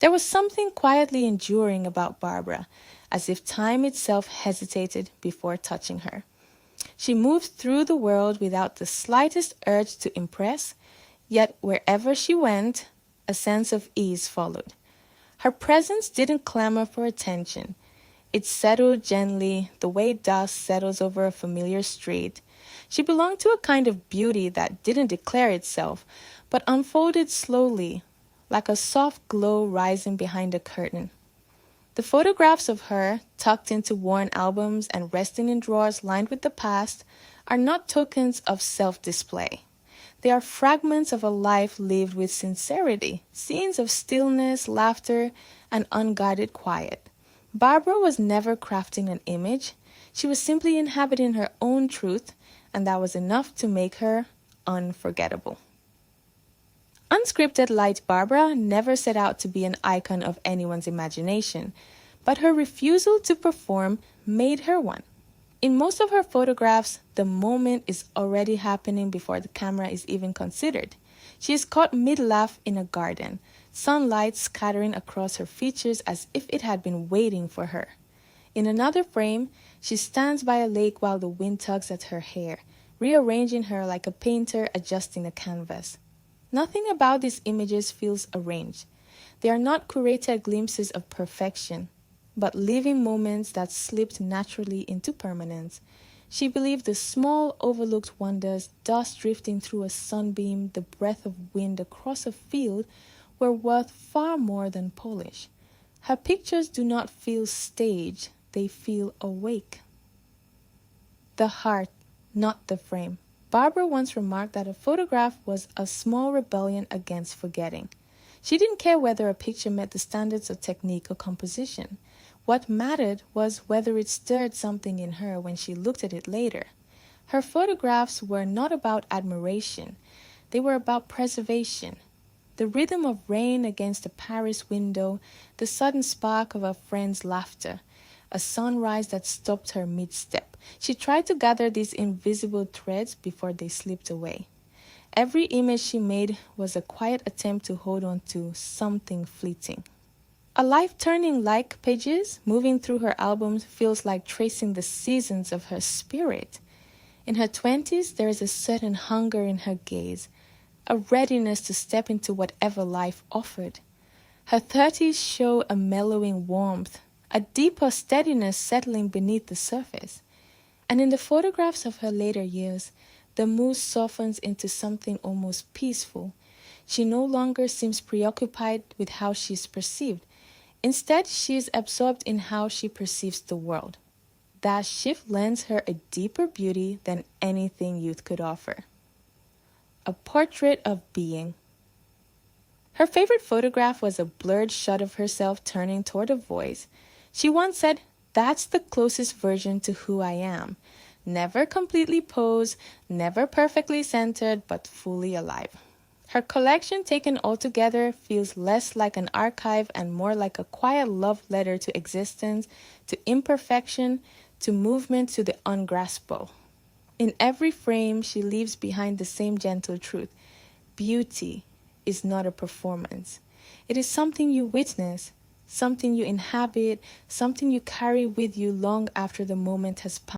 There was something quietly enduring about Barbara, as if time itself hesitated before touching her. She moved through the world without the slightest urge to impress, yet wherever she went, a sense of ease followed. Her presence didn't clamor for attention. It settled gently, the way dust settles over a familiar street. She belonged to a kind of beauty that didn't declare itself, but unfolded slowly, like a soft glow rising behind a curtain. The photographs of her, tucked into worn albums and resting in drawers lined with the past, are not tokens of self-display. They are fragments of a life lived with sincerity, scenes of stillness, laughter, and unguarded quiet. Barbara was never crafting an image. She was simply inhabiting her own truth, and that was enough to make her unforgettable. Unscripted light Barbara never set out to be an icon of anyone's imagination, but her refusal to perform made her one. In most of her photographs, the moment is already happening before the camera is even considered. She is caught mid-laugh in a garden, sunlight scattering across her features as if it had been waiting for her. In another frame, she stands by a lake while the wind tugs at her hair, rearranging her like a painter adjusting a canvas. Nothing about these images feels arranged. They are not curated glimpses of perfection, but living moments that slipped naturally into permanence. She believed the small, overlooked wonders, dust drifting through a sunbeam, the breath of wind across a field, were worth far more than polish. Her pictures do not feel staged, they feel awake. The heart, not the frame. Barbara once remarked that a photograph was a small rebellion against forgetting. She didn't care whether a picture met the standards of technique or composition. What mattered was whether it stirred something in her when she looked at it later. Her photographs were not about admiration. They were about preservation. The rhythm of rain against a Paris window, the sudden spark of a friend's laughter, a sunrise that stopped her mid-step. She tried to gather these invisible threads before they slipped away. Every image she made was a quiet attempt to hold on to something fleeting. A life-turning like pages moving through her albums feels like tracing the seasons of her spirit. In her 20s, there is a certain hunger in her gaze, a readiness to step into whatever life offered. Her 30s show a mellowing warmth, a deeper steadiness settling beneath the surface. And in the photographs of her later years, the mood softens into something almost peaceful. She no longer seems preoccupied with how she is perceived. Instead, she is absorbed in how she perceives the world. That shift lends her a deeper beauty than anything youth could offer. A portrait of being. Her favorite photograph was a blurred shot of herself turning toward a voice. She once said, "That's the closest version to who I am. Never completely posed, never perfectly centered, but fully alive." Her collection taken altogether feels less like an archive and more like a quiet love letter to existence, to imperfection, to movement, to the ungraspable. In every frame, she leaves behind the same gentle truth. Beauty is not a performance. It is something you witness, something you inhabit, something you carry with you long after the moment has passed.